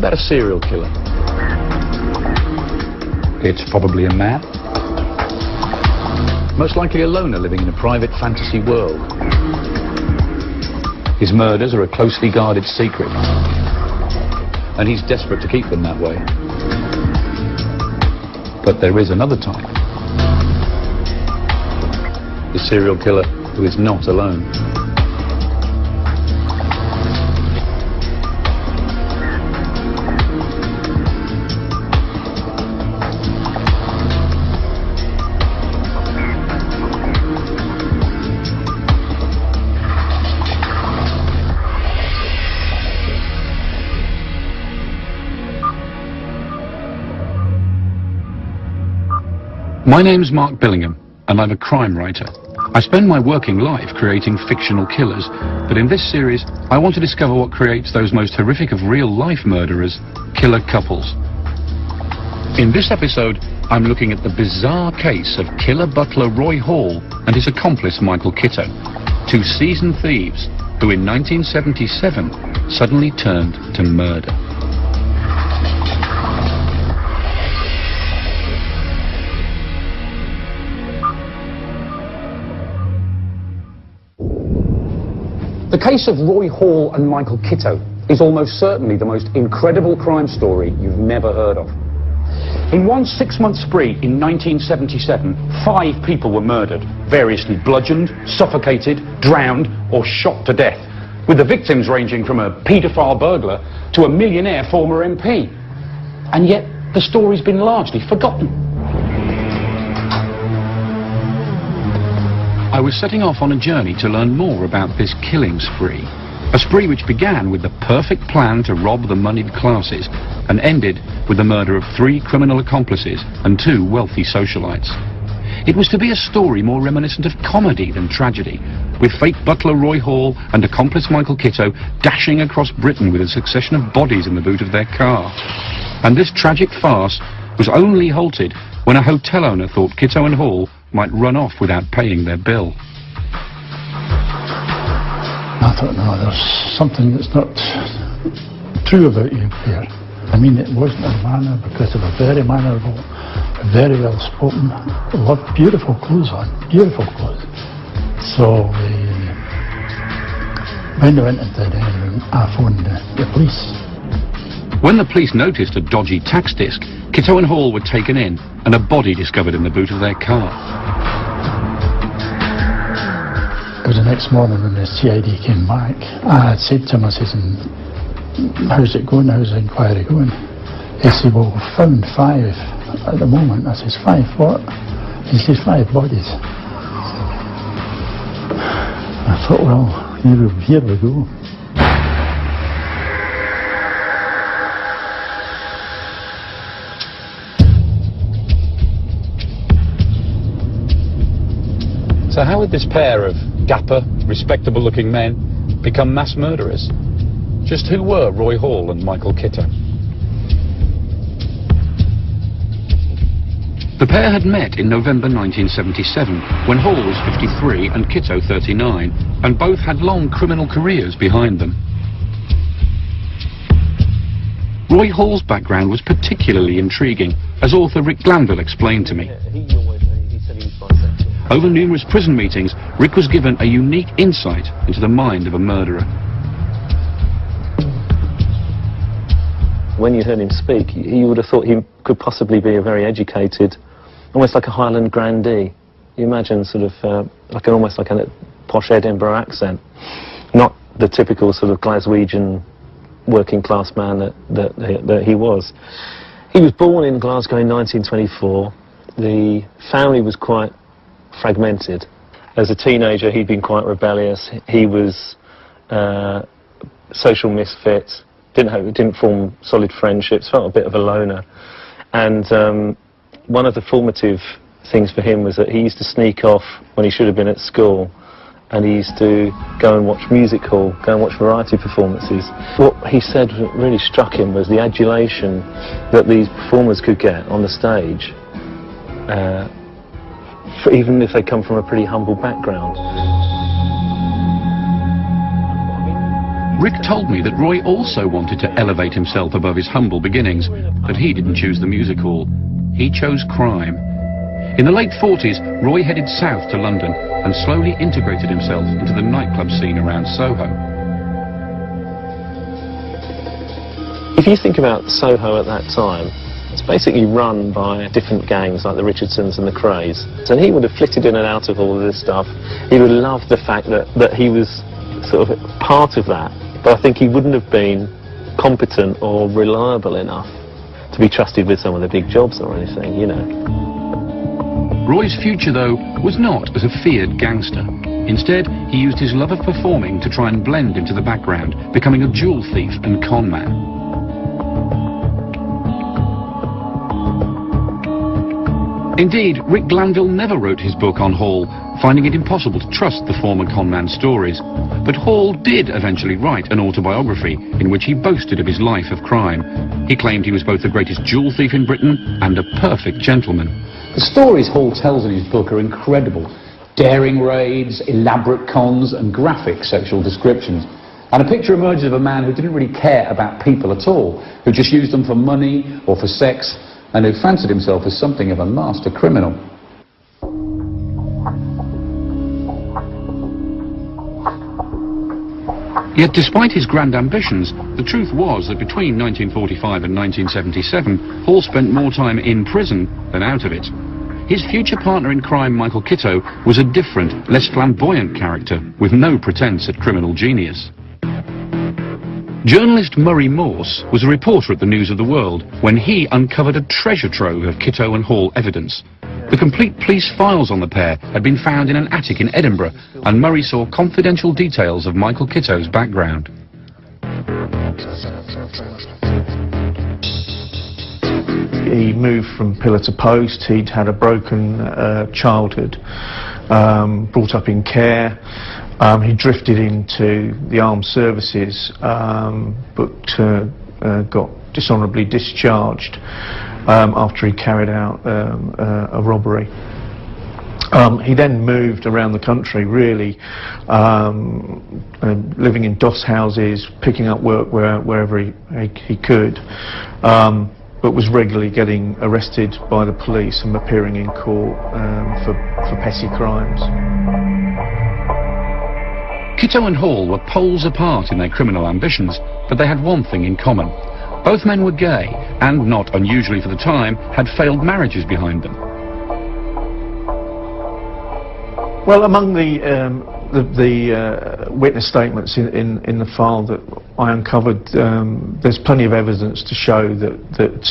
about a serial killer? It's probably a man. Most likely a loner living in a private fantasy world. His murders are a closely guarded secret, and he's desperate to keep them that way. But there is another type. The serial killer who is not alone. My name's Mark Billingham, and I'm a crime writer. I spend my working life creating fictional killers, but in this series, I want to discover what creates those most horrific of real-life murderers, killer couples. In this episode, I'm looking at the bizarre case of Killer Butler Roy Hall and his accomplice Michael Kitto, two seasoned thieves who in 1977 suddenly turned to murder. The case of Roy Hall and Michael Kitto is almost certainly the most incredible crime story you've never heard of. In one 6-month spree in 1977, 5 people were murdered, variously bludgeoned, suffocated, drowned, or shot to death, with the victims ranging from a paedophile burglar to a millionaire former MP. And yet, the story's been largely forgotten. I was setting off on a journey to learn more about this killing spree. A spree which began with the perfect plan to rob the moneyed classes and ended with the murder of 3 criminal accomplices and 2 wealthy socialites. It was to be a story more reminiscent of comedy than tragedy, with fake butler Roy Hall and accomplice Michael Kitto dashing across Britain with a succession of bodies in the boot of their car. And this tragic farce was only halted when a hotel owner thought Kitto and Hall might run off without paying their bill. I thought, no, there's something that's not true about you here. I mean, it wasn't a manner because they were very mannerable, very well spoken, loved beautiful clothes on, beautiful clothes. So when they went into the room, I phoned the police. When the police noticed a dodgy tax disc, Kitto and Hall were taken in and a body discovered in the boot of their car. It was the next morning when the CID came back. I had said to him, I said, how's it going, how's the inquiry going? He said, well, we found 5 at the moment. I said, 5 what? He says, 5 bodies. I thought, well, here we go. So how would this pair of dapper, respectable-looking men become mass murderers? Just who were Roy Hall and Michael Kitto? The pair had met in November 1977, when Hall was 53 and Kitto 39, and both had long criminal careers behind them. Roy Hall's background was particularly intriguing, as author Rick Glanville explained to me. Over numerous prison meetings, Rick was given a unique insight into the mind of a murderer. When you heard him speak, you would have thought he could possibly be a very educated, almost like a Highland grandee. You imagine sort of almost like a posh Edinburgh accent, not the typical sort of Glaswegian working class man that he was. He was born in Glasgow in 1924. The family was quite fragmented. As a teenager, he'd been quite rebellious. He was social misfit, didn't form solid friendships, felt a bit of a loner. And one of the formative things for him was that he used to sneak off when he should have been at school, and he used to go and watch music hall, go and watch variety performances. What he said really struck him was the adulation that these performers could get on the stage, even if they come from a pretty humble background. Rick told me that Roy also wanted to elevate himself above his humble beginnings, but he didn't choose the music hall. He chose crime. In the late 40s, Roy headed south to London and slowly integrated himself into the nightclub scene around Soho. If you think about Soho at that time, it's basically run by different gangs like the Richardsons and the Crays. And he would have flitted in and out of all of this stuff. He would have loved the fact that he was sort of part of that. But I think he wouldn't have been competent or reliable enough to be trusted with some of the big jobs or anything, you know. Roy's future, though, was not as a feared gangster. Instead, he used his love of performing to try and blend into the background, becoming a jewel thief and con man. Indeed, Rick Glanville never wrote his book on Hall, finding it impossible to trust the former con man's stories. But Hall did eventually write an autobiography in which he boasted of his life of crime. He claimed he was both the greatest jewel thief in Britain and a perfect gentleman. The stories Hall tells in his book are incredible. Daring raids, elaborate cons and graphic sexual descriptions. And a picture emerges of a man who didn't really care about people at all, who just used them for money or for sex, and who fancied himself as something of a master criminal. Yet despite his grand ambitions, the truth was that between 1945 and 1977, Hall spent more time in prison than out of it. His future partner in crime, Michael Kitto, was a different, less flamboyant character, with no pretense at criminal genius. Journalist Murray Morse was a reporter at the News of the World when he uncovered a treasure trove of Kitto and Hall evidence. The complete police files on the pair had been found in an attic in Edinburgh, and Murray saw confidential details of Michael Kitto's background. He moved from pillar to post. He'd had a broken childhood, brought up in care. He drifted into the armed services, but got dishonourably discharged after he carried out a robbery. He then moved around the country, really, living in doss houses, picking up work wherever he could, but was regularly getting arrested by the police and appearing in court for petty crimes. Kitto and Hall were poles apart in their criminal ambitions, but they had one thing in common. Both men were gay, and, not unusually for the time, had failed marriages behind them. Well, among the witness statements in the file that I uncovered, there's plenty of evidence to show that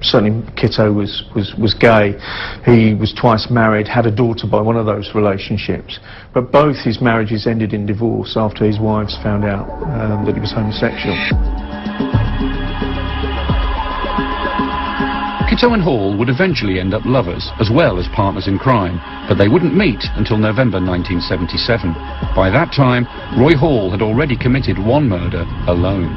certainly Kitto was gay. He was twice married, had a daughter by one of those relationships, but both his marriages ended in divorce after his wives found out that he was homosexual. Kitto and Hall would eventually end up lovers, as well as partners in crime, but they wouldn't meet until November 1977. By that time, Roy Hall had already committed one murder alone.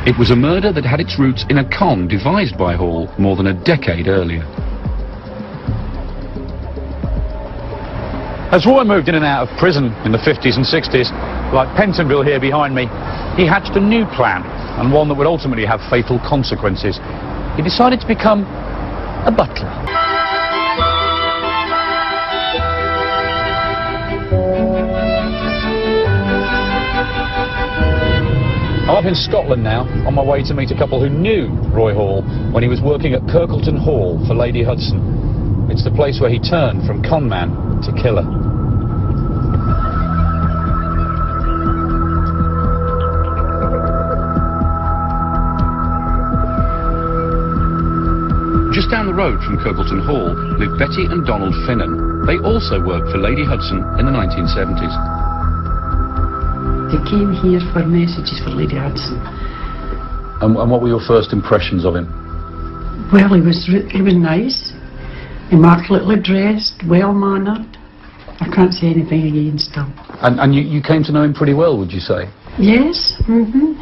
It was a murder that had its roots in a con devised by Hall more than a decade earlier. As Roy moved in and out of prison in the 50s and 60s, like Pentonville here behind me, he hatched a new plan, and one that would ultimately have fatal consequences. He decided to become a butler. I'm up in Scotland now, on my way to meet a couple who knew Roy Hall when he was working at Kirkleton Hall for Lady Hudson. It's the place where he turned from conman to killer. Just down the road from Kirkleton Hall live Betty and Donald Finnan. They also worked for Lady Hudson in the 1970s. They came here for messages for Lady Hudson. And what were your first impressions of him? Well, he was nice, immaculately dressed, well-mannered. I can't say anything against him. And you came to know him pretty well, would you say? Yes,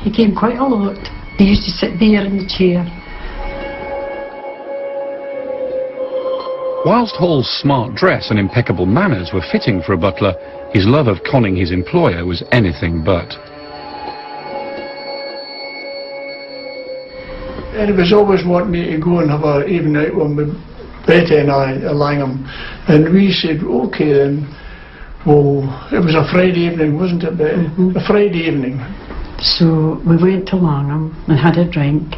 he came quite a lot. He used to sit there in the chair. Whilst Hall's smart dress and impeccable manners were fitting for a butler, his love of conning his employer was anything but. And he was always wanting me to go and have an evening out with Betty and I at Langham. And we said, OK then. Well, it was a Friday evening, wasn't it, Betty? A Friday evening. So we went to Langham and had a drink.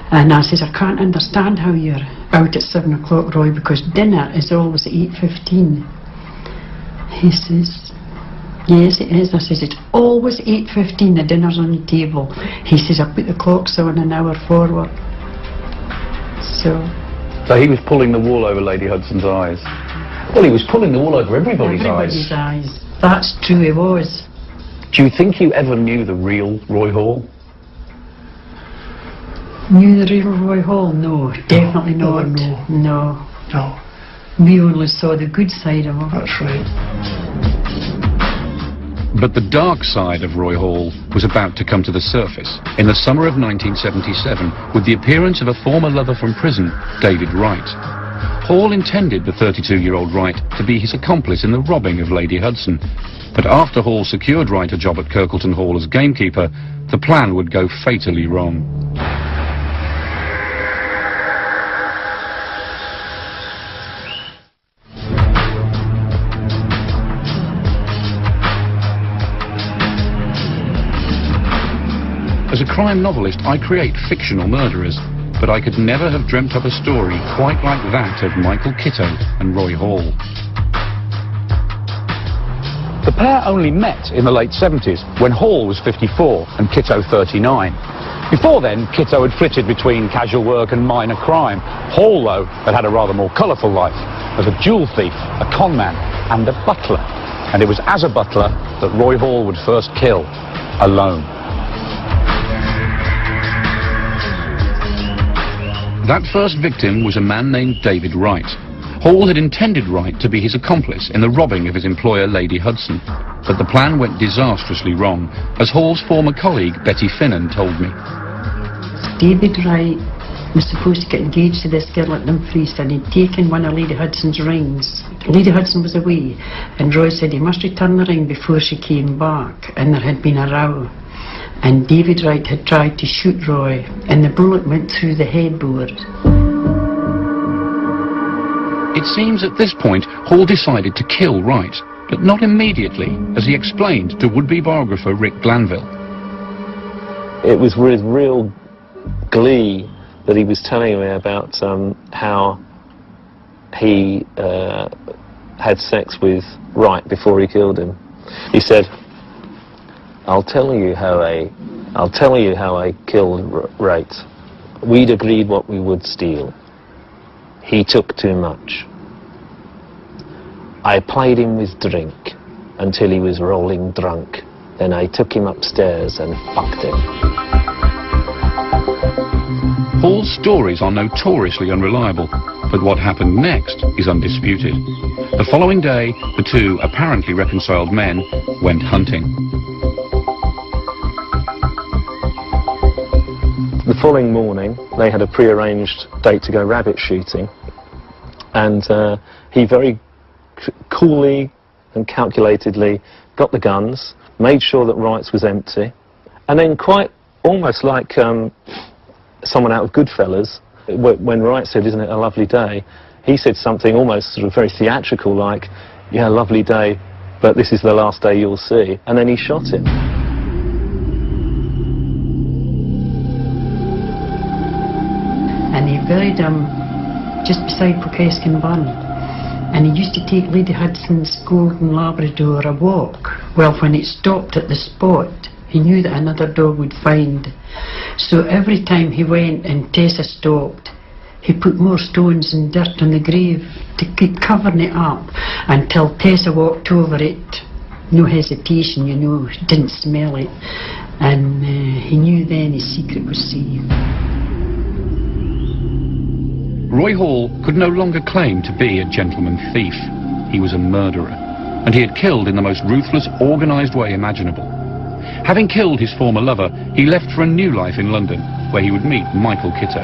And I says, I can't understand how you're out at 7 o'clock, Roy, because dinner is always at 8:15. He says, yes, it is. I says, it's always 8:15, the dinner's on the table. He says, I put the clocks on an hour forward. So he was pulling the wool over Lady Hudson's eyes. Well, he was pulling the wool over everybody's eyes. That's true, he was. Do you think you ever knew the real Roy Hall? Knew the real Roy Hall? No, definitely not. No. We only saw the good side of him. That's right. But the dark side of Roy Hall was about to come to the surface in the summer of 1977 with the appearance of a former lover from prison, David Wright. Hall intended the 32-year-old Wright to be his accomplice in the robbing of Lady Hudson. But after Hall secured Wright a job at Kirkleton Hall as gamekeeper, the plan would go fatally wrong. As a crime novelist, I create fictional murderers, but I could never have dreamt up a story quite like that of Michael Kitto and Roy Hall. The pair only met in the late 70s, when Hall was 54 and Kitto 39. Before then, Kitto had flitted between casual work and minor crime. Hall, though, had had a rather more colourful life as a jewel thief, a con man and a butler. And it was as a butler that Roy Hall would first kill, alone. That first victim was a man named David Wright. Hall had intended Wright to be his accomplice in the robbing of his employer Lady Hudson, but the plan went disastrously wrong, as Hall's former colleague Betty Finnan told me. David Wright was supposed to get engaged to this girl at Dumfries, and he'd taken one of Lady Hudson's rings. Lady Hudson was away, and Roy said he must return the ring before she came back, and there had been a row. And David Wright had tried to shoot Roy, and the bullet went through the headboard. It seems at this point Hall decided to kill Wright, but not immediately, as he explained to would-be biographer Rick Glanville. It was with real glee that he was telling me about how he had sex with Wright before he killed him. He said, I'll tell you how I killed Wright. We'd agreed what we would steal. He took too much. I plied him with drink until he was rolling drunk. Then I took him upstairs and fucked him. Hall's stories are notoriously unreliable, but what happened next is undisputed. The following day, the two apparently reconciled men went hunting. The following morning, they had a pre-arranged date to go rabbit shooting, and he very coolly and calculatedly got the guns, made sure that Wright's was empty, and then quite almost like someone out of Goodfellas, when Wright said, isn't it a lovely day, he said something almost sort of very theatrical like, yeah, lovely day, but this is the last day you'll see, and then he shot him. And he buried him just beside Pocaskin Burn. And he used to take Lady Hudson's golden Labrador a walk. Well, when it stopped at the spot, he knew that another dog would find. So every time he went and Tessa stopped, he put more stones and dirt on the grave to keep covering it up until Tessa walked over it. No hesitation, you know, didn't smell it. And he knew then his secret was safe. Roy Hall could no longer claim to be a gentleman thief. He was a murderer, and he had killed in the most ruthless, organised way imaginable. Having killed his former lover, he left for a new life in London, where he would meet Michael Kitto.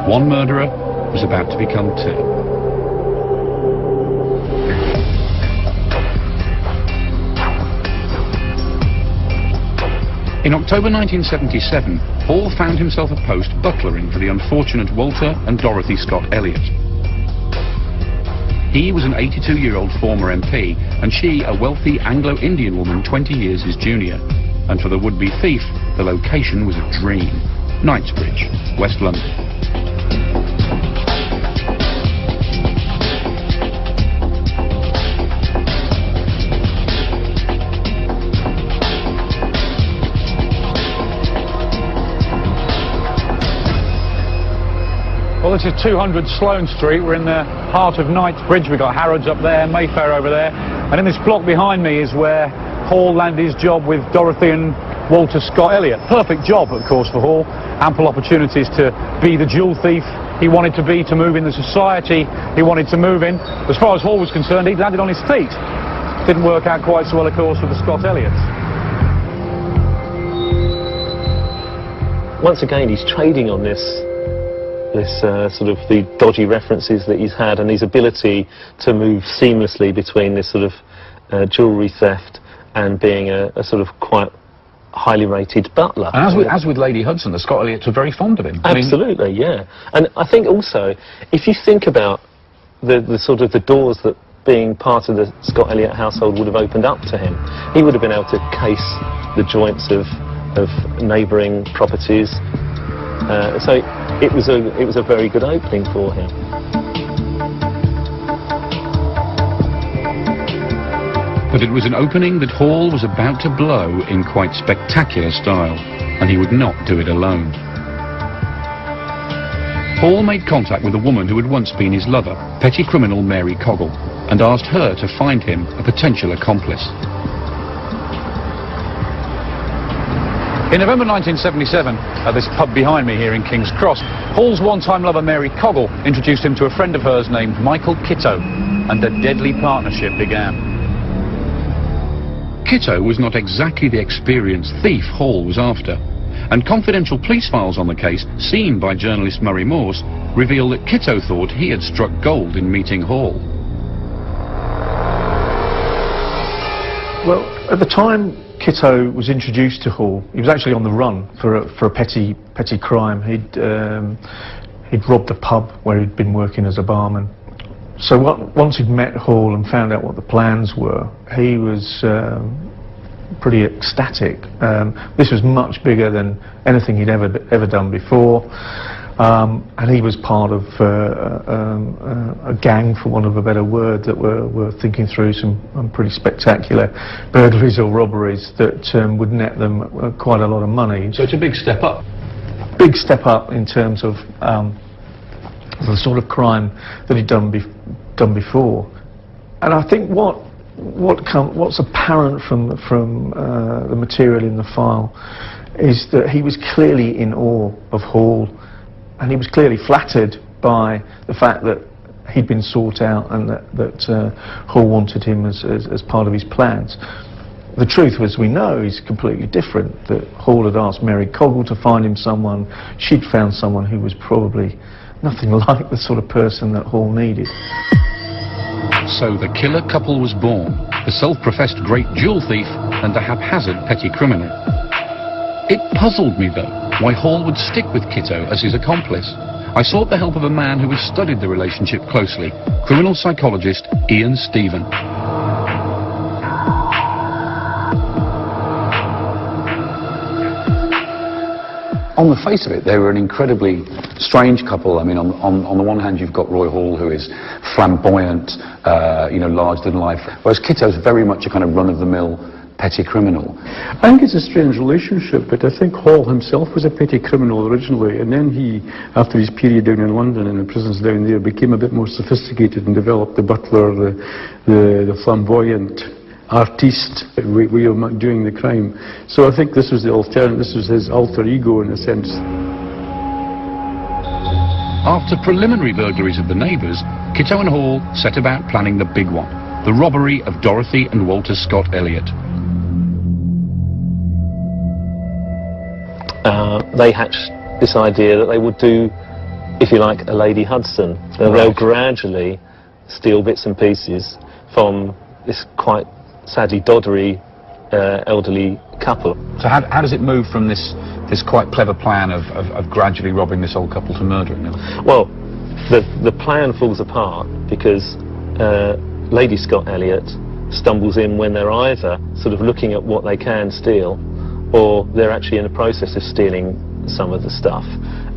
One murderer was about to become two. In October 1977, Hall found himself a post butlering for the unfortunate Walter and Dorothy Scott Elliott. He was an 82-year-old former MP, and she a wealthy Anglo-Indian woman 20 years his junior. And for the would-be thief, the location was a dream. Knightsbridge, West London. Well, this is 200 Sloane Street. We're in the heart of Knightsbridge. We've got Harrods up there, Mayfair over there. And in this block behind me is where Hall landed his job with Dorothy and Walter Scott Elliott. Perfect job, of course, for Hall. Ample opportunities to be the jewel thief he wanted to be, to move in the society he wanted to move in. As far as Hall was concerned, he'd landed on his feet. Didn't work out quite so well, of course, with the Scott Elliots. Once again, he's trading on this sort of the dodgy references that he's had and his ability to move seamlessly between this sort of jewellery theft and being a sort of quite highly rated butler. And as with Lady Hudson, the Scott Elliots were very fond of him. Absolutely, yeah. And I think also, if you think about the sort of the doors that being part of the Scott Elliott household would have opened up to him, he would have been able to case the joints of neighbouring properties. So it was a very good opening for him. But it was an opening that Hall was about to blow in quite spectacular style, and he would not do it alone. Hall made contact with a woman who had once been his lover, petty criminal Mary Coggle, and asked her to find him a potential accomplice. In November 1977, at this pub behind me here in King's Cross, Hall's one-time lover Mary Coggle introduced him to a friend of hers named Michael Kitto, and a deadly partnership began. Kitto was not exactly the experienced thief Hall was after, and confidential police files on the case, seen by journalist Murray Morse, reveal that Kitto thought he had struck gold in meeting Hall. Well, at the time Kitto was introduced to Hall, he was actually on the run for a petty crime. He'd robbed a pub where he'd been working as a barman. So once he'd met Hall and found out what the plans were, he was pretty ecstatic. This was much bigger than anything he'd ever done before. And he was part of a gang, for want of a better word, that were thinking through some pretty spectacular burglaries or robberies that would net them quite a lot of money. So it's a big step up. Big step up in terms of the sort of crime that he'd done before. And I think what's apparent from the material in the file is that he was clearly in awe of Hall. And he was clearly flattered by the fact that he'd been sought out and that Hall wanted him as part of his plans. The truth, as we know, is completely different. That Hall had asked Mary Coggle to find him someone. She'd found someone who was probably nothing like the sort of person that Hall needed. So the killer couple was born, the self-professed great jewel thief and the haphazard petty criminal. It puzzled me, though, why Hall would stick with Kitto as his accomplice. I sought the help of a man who has studied the relationship closely, criminal psychologist Ian Stephen. On the face of it, they were an incredibly strange couple. I mean, on the one hand, you've got Roy Hall, who is flamboyant, larger than life, whereas Kitto's very much a kind of run-of-the-mill petty criminal. I think it's a strange relationship, but I think Hall himself was a petty criminal originally, and then he, after his period down in London and the prisons down there, became a bit more sophisticated and developed the butler, the flamboyant artiste way of doing the crime. So I think this was the alternate, this was his alter ego in a sense. After preliminary burglaries of the neighbours, Kitto and Hall set about planning the big one, the robbery of Dorothy and Walter Scott Elliott. They hatched this idea that they would do, if you like, a Lady Hudson. They'll gradually steal bits and pieces from this quite sadly doddery elderly couple. So how does it move from this quite clever plan of gradually robbing this old couple to murdering them? Well, the plan falls apart because Lady Scott Elliott stumbles in when they're either sort of looking at what they can steal, or they're actually in the process of stealing some of the stuff.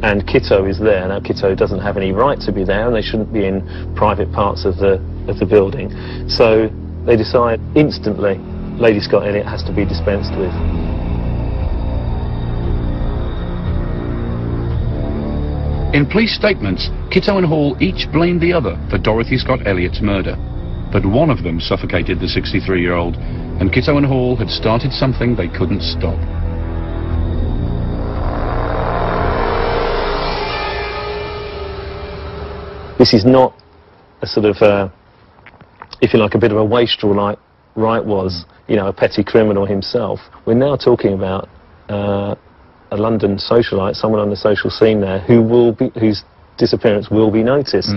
And Kitto is there. Now, Kitto doesn't have any right to be there, and they shouldn't be in private parts of the building. So they decide instantly Lady Scott Elliott has to be dispensed with. In police statements, Kitto and Hall each blamed the other for Dorothy Scott Elliott's murder. But one of them suffocated the 63-year-old, and Kitto and Hall had started something they couldn't stop. This is not a sort of, if you like, a bit of a wastrel like Wright was, you know, a petty criminal himself. We're now talking about a London socialite, someone on the social scene there, whose disappearance will be noticed.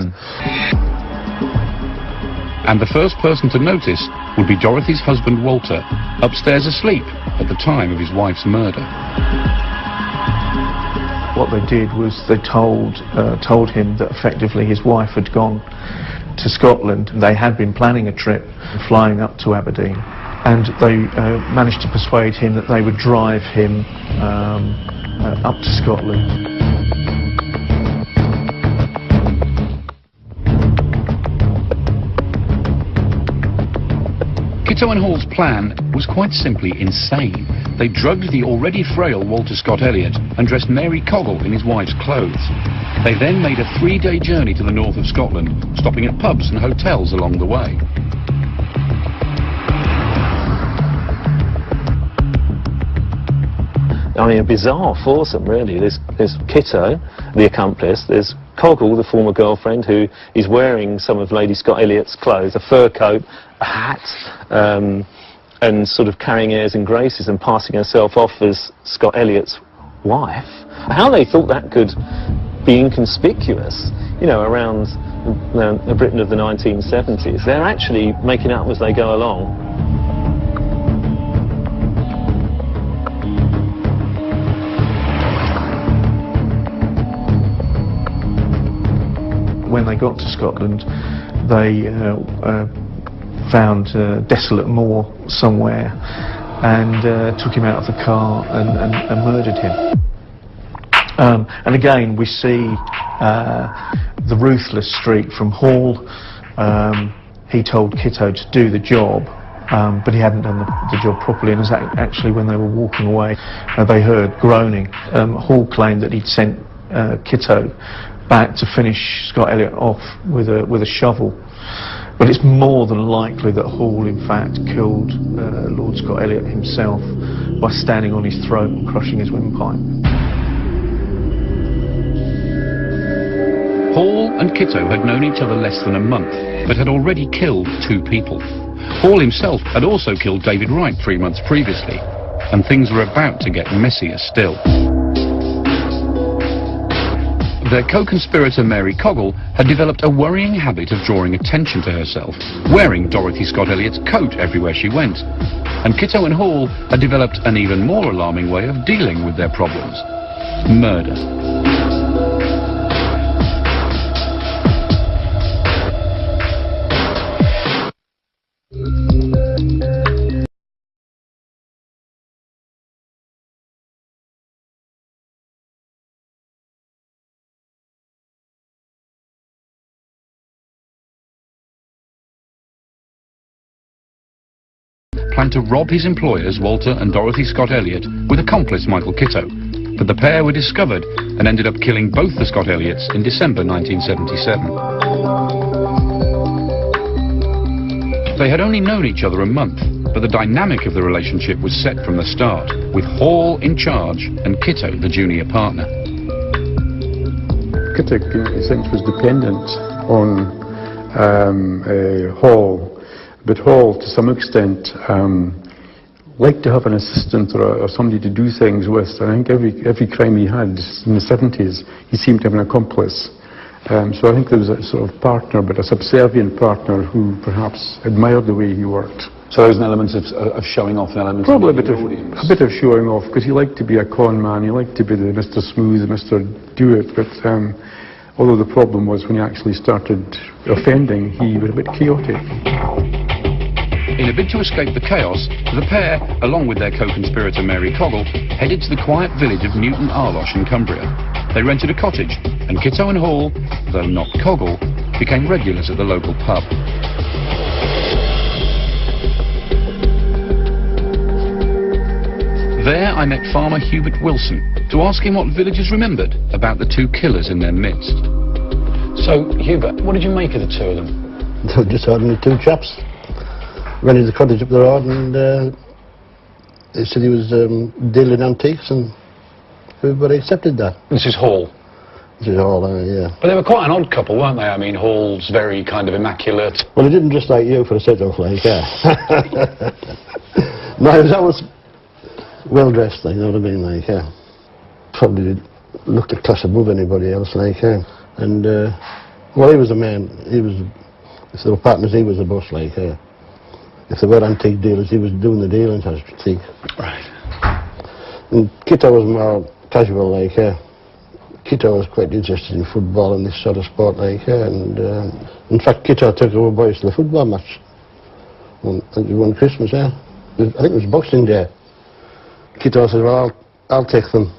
And the first person to notice would be Dorothy's husband Walter, upstairs asleep at the time of his wife's murder. What they did was they told him that effectively his wife had gone to Scotland. They had been planning a trip, flying up to Aberdeen, and they managed to persuade him that they would drive him up to Scotland. Kitto and Hall's plan was quite simply insane. They drugged the already frail Walter Scott Elliott and dressed Mary Coggle in his wife's clothes. They then made a 3-day journey to the north of Scotland, stopping at pubs and hotels along the way. I mean, a bizarre foursome, really. There's Kitto, the accomplice, there's Coggle, the former girlfriend, who is wearing some of Lady Scott Elliott's clothes, a fur coat, a hat, and sort of carrying airs and graces and passing herself off as Scott Elliott's wife. How they thought that could be inconspicuous, you know, around the Britain of the 1970s. They're actually making up as they go along. When they got to Scotland, they found a desolate moor somewhere and took him out of the car and murdered him. And again, we see the ruthless streak from Hall. He told Kitto to do the job, but he hadn't done the job properly, and actually when they were walking away, they heard groaning. Hall claimed that he'd sent Kitto back to finish Scott Elliott off with a shovel. But it's more than likely that Hall, in fact, killed Lord Scott Elliott himself by standing on his throat and crushing his windpipe. Hall and Kitto had known each other less than a month, but had already killed 2 people. Hall himself had also killed David Wright 3 months previously, and things were about to get messier still. Their co-conspirator Mary Coggle had developed a worrying habit of drawing attention to herself, wearing Dorothy Scott Elliott's coat everywhere she went. And Kitto and Hall had developed an even more alarming way of dealing with their problems: murder. Planned to rob his employers, Walter and Dorothy Scott Elliott, with accomplice Michael Kitto. But the pair were discovered and ended up killing both the Scott Elliots in December 1977. They had only known each other a month, but the dynamic of the relationship was set from the start, with Hall in charge and Kitto the junior partner. Kitto, in a sense, was dependent on Hall. But Hall, to some extent, liked to have an assistant or somebody to do things with. I think every crime he had in the 70s, he seemed to have an accomplice. So I think there was a sort of partner, but a subservient partner who perhaps admired the way he worked. So there's an element of showing off, an element Probably of a bit of showing off, because he liked to be a con man, he liked to be the Mr. Smooth, Mr. Do-It, but although the problem was when he actually started offending, he was a bit chaotic. In a bid to escape the chaos, the pair, along with their co-conspirator Mary Coggle, headed to the quiet village of Newton Arlosh in Cumbria. They rented a cottage, and Kitto and Hall, though not Coggle, became regulars at the local pub. There I met farmer Hubert Wilson to ask him what villagers remembered about the two killers in their midst. So, Hubert, what did you make of the two of them? They were just ordinary two chaps. Rented the cottage up the road, and they said he was dealing antiques, and everybody accepted that. This is Hall. This is all, yeah. But they were quite an odd couple, weren't they? I mean, Hall's very kind of immaculate. Well, he didn't dress like you for a set-off, like, yeah. No, he was always well dressed, you know what I mean, like, yeah. Probably looked a class above anybody else, like, yeah. And, well, he was the man. He was, if there were partners, he was the boss, like, yeah. If there were antique dealers, he was doing the dealings, I think. Right. And Kitto was more casual, like, yeah. Kitto was quite interested in football and this sort of sport, like, yeah. And, in fact, Kitto took our boys to the football match. I think it was one Christmas, yeah. I think it was Boxing Day. Kitto said, well, I'll take them.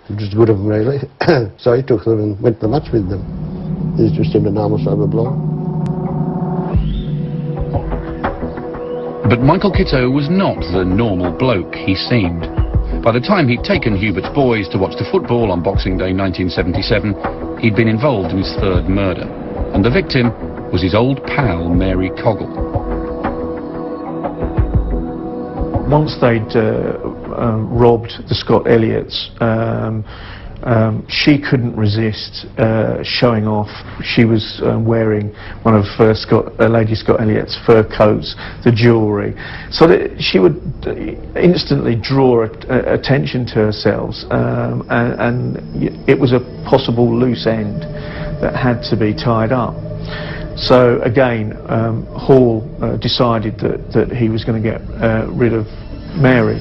It was good of him, really. So he took them and went to the match with them. It just seemed a normal sort of a blow. But Michael Kitto was not the normal bloke he seemed. By the time he'd taken Hubert's boys to watch the football on Boxing Day 1977, he'd been involved in his third murder. And the victim was his old pal, Mary Coggle. Once they'd robbed the Scott Elliots, she couldn't resist showing off. She was wearing one of Lady Scott Elliott's fur coats, the jewellery, so that she would instantly draw attention to herself, and it was a possible loose end that had to be tied up. So again, Hall decided that he was going to get rid of Mary.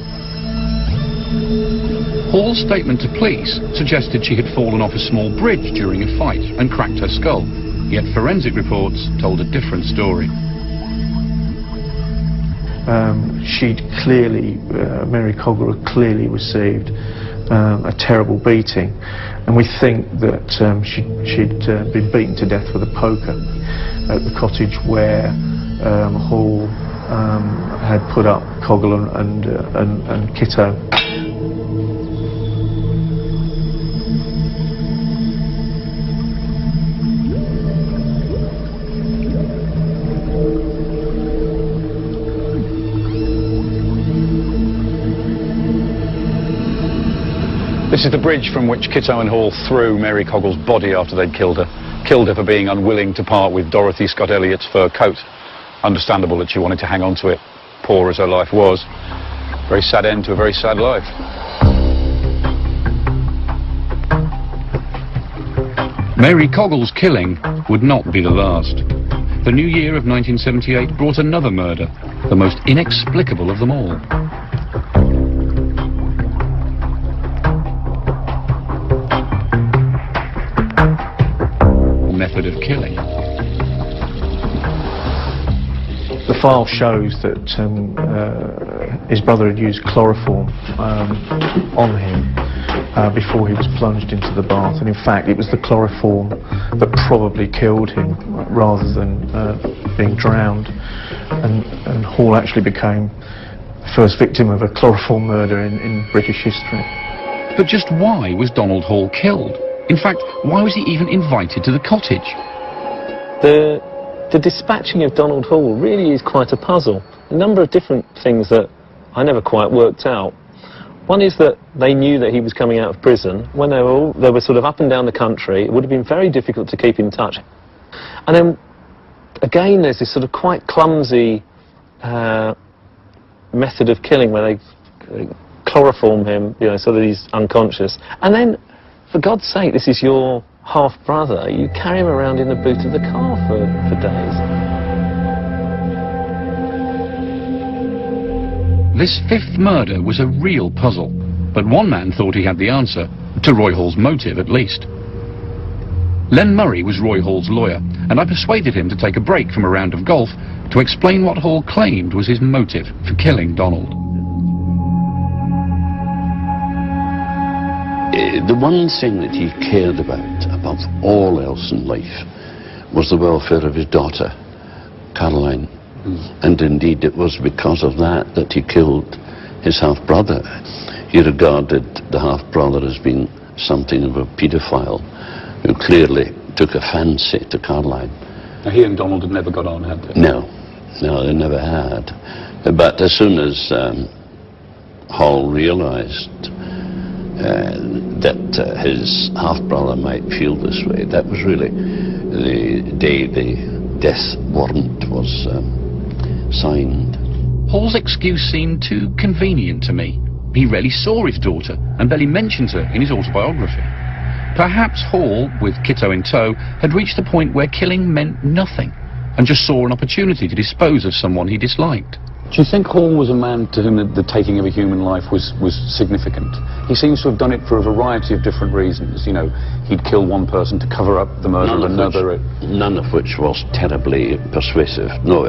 Hall's statement to police suggested she had fallen off a small bridge during a fight and cracked her skull, yet forensic reports told a different story. Mary Coggle had clearly received a terrible beating, and we think that she'd been beaten to death with a poker at the cottage where Hall had put up Coggle and Kitto. This is the bridge from which Kitto and Hall threw Mary Coggle's body after they'd killed her. Killed her for being unwilling to part with Dorothy Scott Elliott's fur coat. Understandable that she wanted to hang on to it, poor as her life was. Very sad end to a very sad life. Mary Coggle's killing would not be the last. The new year of 1978 brought another murder, the most inexplicable of them all. Method of killing. The file shows that his brother had used chloroform on him before he was plunged into the bath, and in fact it was the chloroform that probably killed him rather than being drowned, and Hall actually became the first victim of a chloroform murder in British history. But just why was Donald Hall killed? In fact, why was he even invited to the cottage? The dispatching of Donald Hall really is quite a puzzle. A number of different things that I never quite worked out. One is that they knew that he was coming out of prison. When they were sort of up and down the country, it would have been very difficult to keep in touch. And then, again, there's this sort of quite clumsy method of killing where they chloroform him, you know, so that he's unconscious. And then, for God's sake, this is your half-brother. You carry him around in the boot of the car for days. This fifth murder was a real puzzle, but one man thought he had the answer, to Roy Hall's motive at least. Len Murray was Roy Hall's lawyer, and I persuaded him to take a break from a round of golf to explain what Hall claimed was his motive for killing Donald. The one thing that he cared about, above all else in life, was the welfare of his daughter, Caroline. And indeed it was because of that that he killed his half-brother. He regarded the half-brother as being something of a paedophile who clearly took a fancy to Caroline. Now, he and Donald had never got on, had they? No, they never had. But as soon as Hall realised that his half-brother might feel this way, that was really the day the death warrant was signed. Hall's excuse seemed too convenient to me. He rarely saw his daughter and barely mentions her in his autobiography. Perhaps Hall, with Kitto in tow, had reached the point where killing meant nothing and just saw an opportunity to dispose of someone he disliked. Do you think Hall was a man to whom the taking of a human life was significant? He seems to have done it for a variety of different reasons. You know, he'd kill one person to cover up the murder of another. None of which was terribly persuasive. No,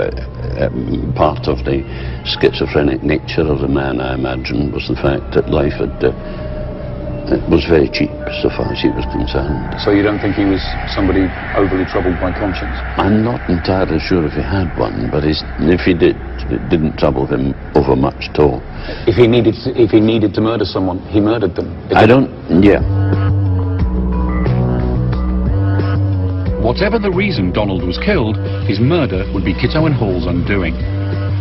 part of the schizophrenic nature of the man, I imagine, was the fact that life was very cheap so far as he was concerned. So you don't think he was somebody overly troubled by conscience? I'm not entirely sure if he had one, but if he did, it didn't trouble him over much at all. If he needed to murder someone, he murdered them. Yeah. Whatever the reason Donald was killed, his murder would be Kitto and Hall's undoing.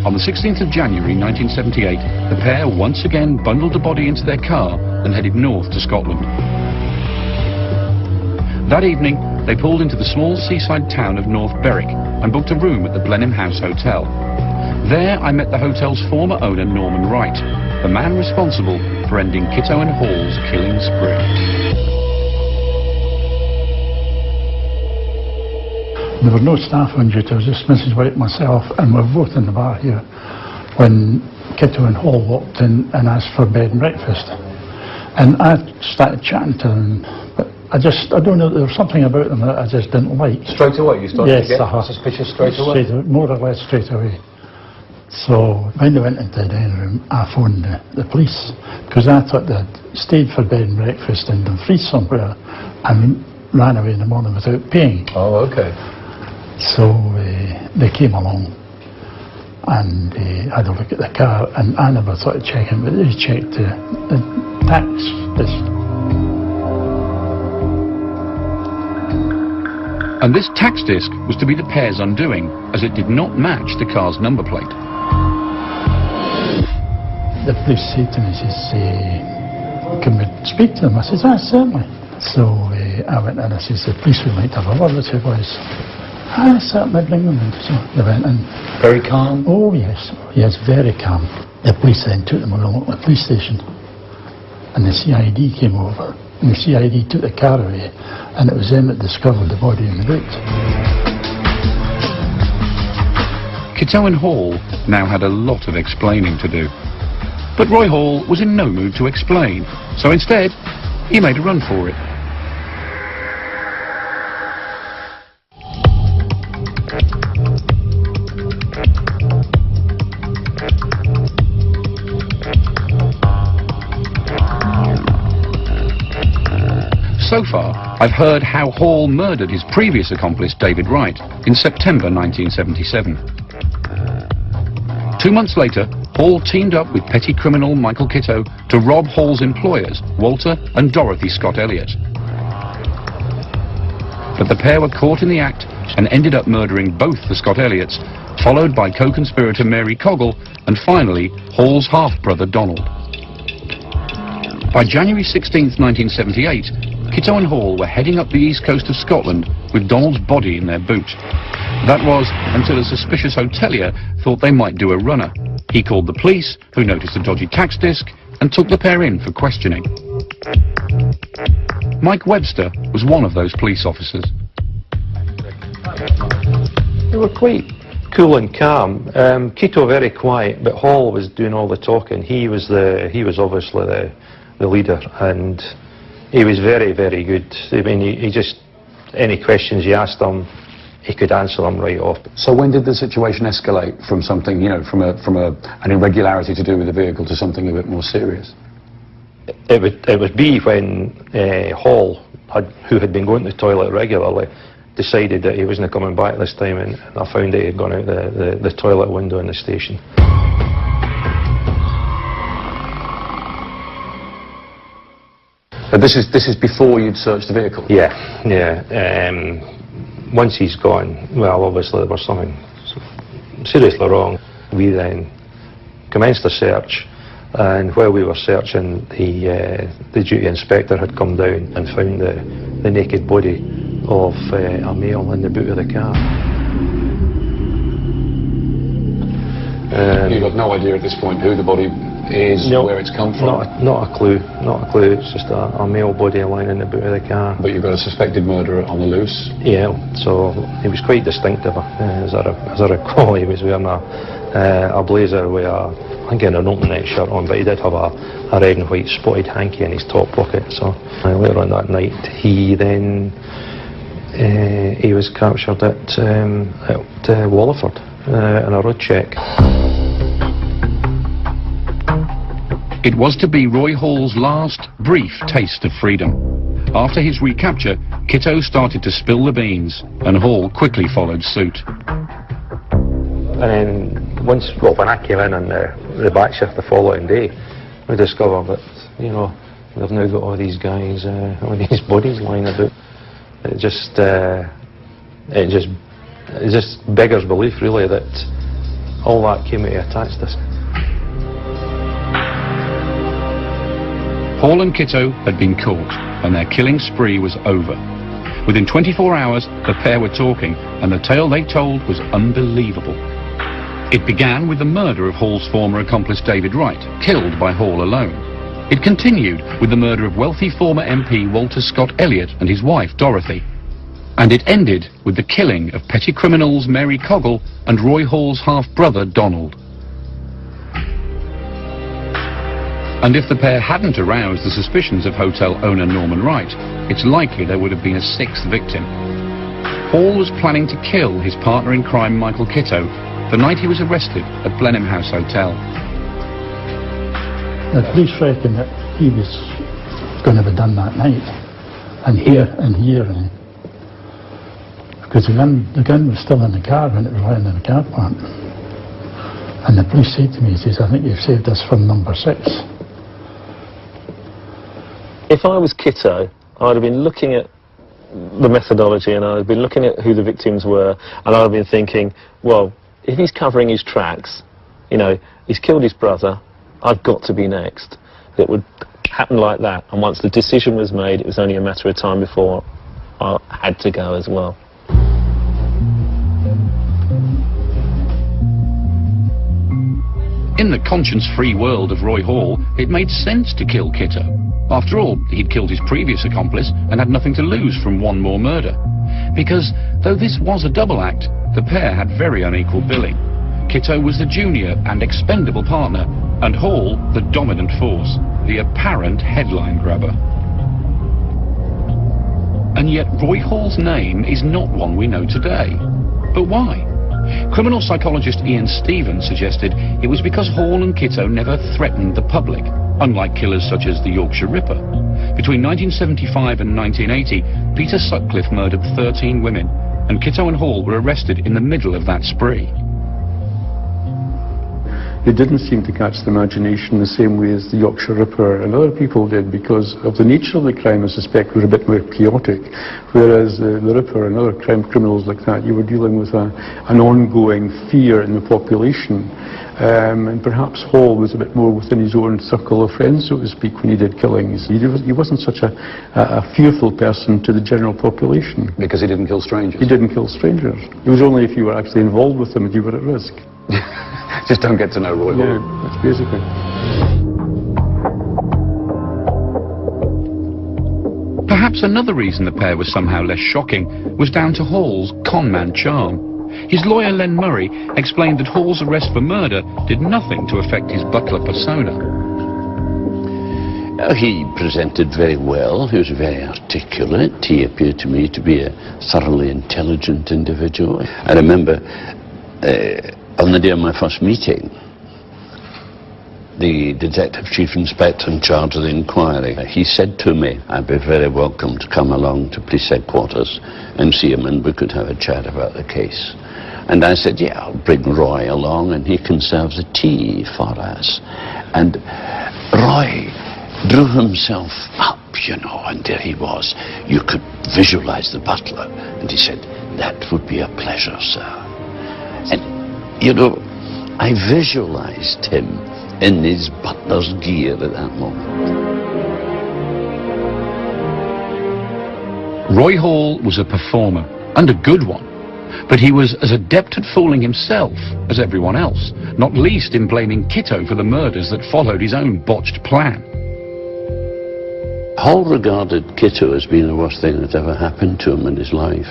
On the 16th of January 1978, the pair once again bundled the body into their car and headed north to Scotland. That evening, they pulled into the small seaside town of North Berwick and booked a room at the Blenheim House Hotel. There, I met the hotel's former owner, Norman Wright, the man responsible for ending Kitto and Hall's killing spree. There were no staff on duty, it was just Mrs. White, myself, and we were both in the bar here when Kitto and Hall walked in and asked for bed and breakfast. And I started chatting to them, but I don't know, there was something about them that I just didn't like. Straight away? You started to get Yes, suspicious straight away? More or less straight away. So when they went into the dining room, I phoned the police, because I thought they'd stayed for bed and breakfast in Dumfries somewhere and ran away in the morning without paying. Oh, okay. So they came along and had a look at the car, and I never thought of checking, but they checked the tax disc. And this tax disc was to be the pair's undoing, as it did not match the car's number plate. The police said to me, can we speak to them? I said, certainly. So I went in and I said, the police would like to have a word with you boys. I certainly bring them in. So they went in. Very calm? Oh yes, very calm. The police then took them along to the police station, and the CID came over, and the CID took the car away, and it was them that discovered the body in the boot. Kitto and Hall now had a lot of explaining to do. But Roy Hall was in no mood to explain, so instead, he made a run for it. So far, I've heard how Hall murdered his previous accomplice, David Wright, in September 1977. 2 months later, Hall teamed up with petty criminal Michael Kitto to rob Hall's employers, Walter and Dorothy Scott Elliott. But the pair were caught in the act and ended up murdering both the Scott Elliots, followed by co-conspirator Mary Coggle, and finally, Hall's half-brother Donald. By January 16th, 1978, Kitto and Hall were heading up the east coast of Scotland with Donald's body in their boot. That was until a suspicious hotelier thought they might do a runner. He called the police, who noticed a dodgy tax disc, and took the pair in for questioning. Mike Webster was one of those police officers. They were quite Cool and calm. Quito very quiet, but Hall was doing all the talking. He was obviously the leader, and he was very, very good. I mean, he just, any questions you asked him, he could answer them right off. So when did the situation escalate from something, you know, from an irregularity to do with the vehicle to something a bit more serious? It would be when Hall, who had been going to the toilet regularly, decided that he wasn't coming back this time, and I found that he had gone out the toilet window in the station. But this is before you'd searched the vehicle? Yeah. Once he's gone, well, obviously there was something seriously wrong. We then commenced a search, and while we were searching, the duty inspector had come down and found the naked body of a male in the boot of the car. You've got no idea at this point who the body is, no, where it's come from? Not a clue, not a clue. It's just a male body lying in the boot of the car. But you've got a suspected murderer on the loose? Yeah, so he was quite distinctive. As I recall, he was wearing a blazer with I think an open neck shirt on, but he did have a red and white spotted hanky in his top pocket. So later on that night, he was captured at Walliford in a road check. It was to be Roy Hall's last brief taste of freedom. After his recapture, Kitto started to spill the beans, and Hall quickly followed suit. And then when I came in on the back shift the following day, we discovered that, you know, they've now got all these guys, all these bodies lying about. It just beggars belief, really, that all that came to attach this. Hall and Kitto had been caught, and their killing spree was over. Within 24 hours, the pair were talking, and the tale they told was unbelievable. It began with the murder of Hall's former accomplice David Wright, killed by Hall alone. It continued with the murder of wealthy former MP Walter Scott Elliott and his wife Dorothy. And it ended with the killing of petty criminals Mary Coggle and Roy Hall's half-brother Donald. And if the pair hadn't aroused the suspicions of hotel owner Norman Wright, it's likely there would have been a sixth victim. Hall was planning to kill his partner in crime Michael Kitto the night he was arrested at Blenheim House Hotel. The police reckon that he was going to be done that night, and here, because the gun was still in the car when it was lying in the car park. And the police said to me, he says, "I think you've saved us from number 6. If I was Kitto, I'd have been looking at the methodology, and I'd have been looking at who the victims were, and I'd have been thinking, well, if he's covering his tracks, you know, he's killed his brother, I've got to be next. It would happen like that, and once the decision was made, it was only a matter of time before I had to go as well. In the conscience-free world of Roy Hall, it made sense to kill Kitto. After all, he'd killed his previous accomplice and had nothing to lose from one more murder. Because, though this was a double act, the pair had very unequal billing. Kitto was the junior and expendable partner, and Hall the dominant force, the apparent headline grabber. And yet Roy Hall's name is not one we know today. But why? Criminal psychologist Ian Stevens suggested it was because Hall and Kitto never threatened the public, unlike killers such as the Yorkshire Ripper. Between 1975 and 1980, Peter Sutcliffe murdered 13 women, and Kitto and Hall were arrested in the middle of that spree. They didn't seem to catch the imagination the same way as the Yorkshire Ripper and other people did, because of the nature of the crime. I suspect was a bit more chaotic, whereas the Ripper and other criminals like that, you were dealing with an ongoing fear in the population, and perhaps Hall was a bit more within his own circle of friends, so to speak, when he did killings. He wasn't such a fearful person to the general population. Because he didn't kill strangers? He didn't kill strangers. It was only if you were actually involved with them that you were at risk. Just don't get to know Roy Hall. Yeah, that's basically. Perhaps another reason the pair was somehow less shocking was down to Hall's conman charm. His lawyer Len Murray explained that Hall's arrest for murder did nothing to affect his butler persona. He presented very well, he was very articulate, he appeared to me to be a thoroughly intelligent individual. I remember on the day of my first meeting, the Detective Chief Inspector in charge of the inquiry, he said to me, I'd be very welcome to come along to police headquarters and see him and we could have a chat about the case. And I said, yeah, I'll bring Roy along and he can serve the tea for us. And Roy drew himself up, you know, and there he was. You could visualize the butler. And he said, that would be a pleasure, sir. And, you know, I visualized him in his butler's gear at that moment. Roy Hall was a performer, and a good one. But he was as adept at fooling himself as everyone else, not least in blaming Kitto for the murders that followed his own botched plan. Hall regarded Kitto as being the worst thing that ever happened to him in his life.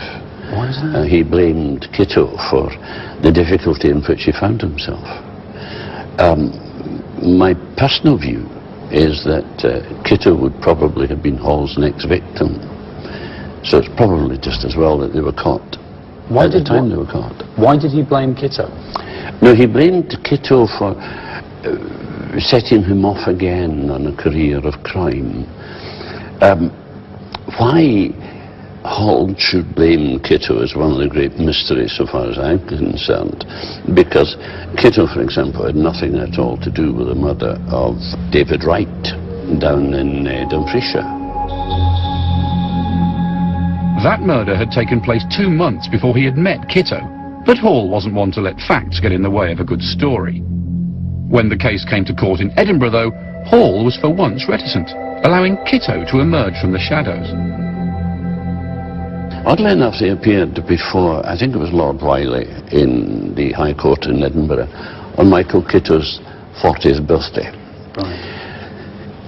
Why is that? He blamed Kitto for the difficulty in which he found himself. My personal view is that Kitto would probably have been Hall's next victim. So it's probably just as well that they were caught. Why at the time they were caught. Why did he blame Kitto? No, he blamed Kitto for setting him off again on a career of crime. Why Hall should blame Kitto is one of the great mysteries so far as I'm concerned, because Kitto, for example, had nothing at all to do with the murder of David Wright down in Dumfriesshire. That murder had taken place 2 months before he had met Kitto, but Hall wasn't one to let facts get in the way of a good story. When the case came to court in Edinburgh, though, Hall was for once reticent, allowing Kitto to emerge from the shadows. Oddly enough, they appeared before, I think it was Lord Wiley in the High Court in Edinburgh, on Michael Kitto's 40th birthday. Right.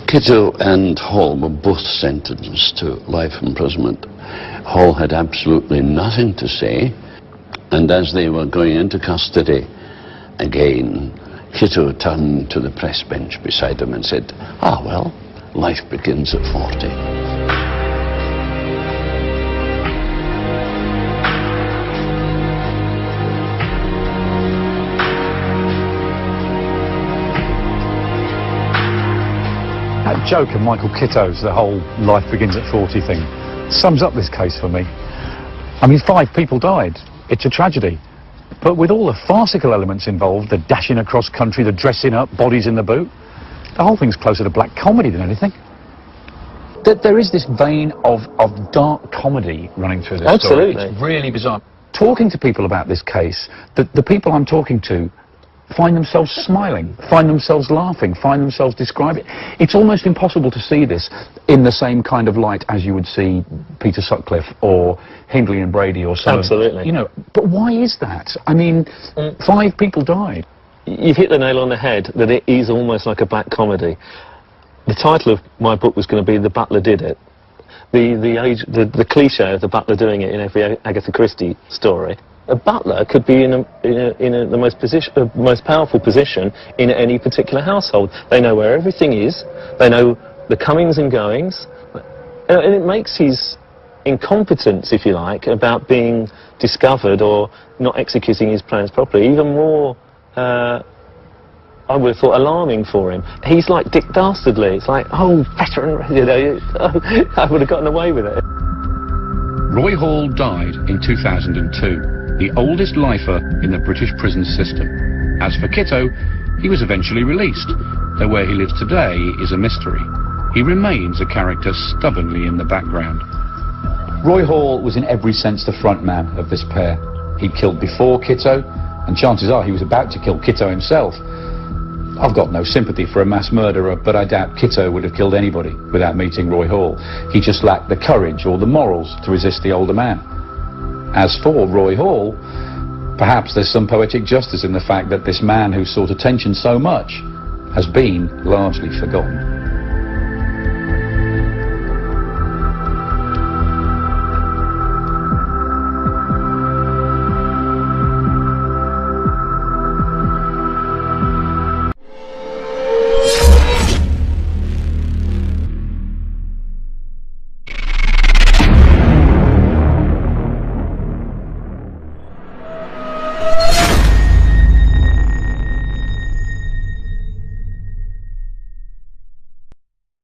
Kitto and Hall were both sentenced to life imprisonment. Hall had absolutely nothing to say, and as they were going into custody again, Kitto turned to the press bench beside him and said, "Ah, well, life begins at 40. That joke of Michael Kitto's, the whole life begins at 40 thing, sums up this case for me. I mean, 5 people died. It's a tragedy. But with all the farcical elements involved, the dashing across country, the dressing up, bodies in the boot, the whole thing's closer to black comedy than anything. There is this vein of dark comedy running through this Absolutely. story. It's really bizarre. Talking to people about this case, the people I'm talking to find themselves smiling, find themselves laughing, find themselves describing. It's almost impossible to see this in the same kind of light as you would see Peter Sutcliffe or Hindley and Brady or so. Absolutely. You know, but why is that? I mean, 5 people died. You've hit the nail on the head that it is almost like a black comedy. The title of my book was going to be The Butler Did It. The cliche of the butler doing it in every Agatha Christie story. A butler could be in the most powerful position in any particular household. They know where everything is, they know the comings and goings, and it makes his incompetence, if you like, about being discovered or not executing his plans properly even more, I would have thought, alarming for him. He's like Dick Dastardly. It's like, oh, veteran, you know, I would have gotten away with it. Roy Hall died in 2002. The oldest lifer in the British prison system. As for Kitto, he was eventually released, though where he lives today is a mystery. He remains a character stubbornly in the background. Roy Hall was in every sense the front man of this pair. He'd killed before Kitto, and chances are he was about to kill Kitto himself. I've got no sympathy for a mass murderer, but I doubt Kitto would have killed anybody without meeting Roy Hall. He just lacked the courage or the morals to resist the older man. As for Roy Hall, perhaps there's some poetic justice in the fact that this man who sought attention so much has been largely forgotten.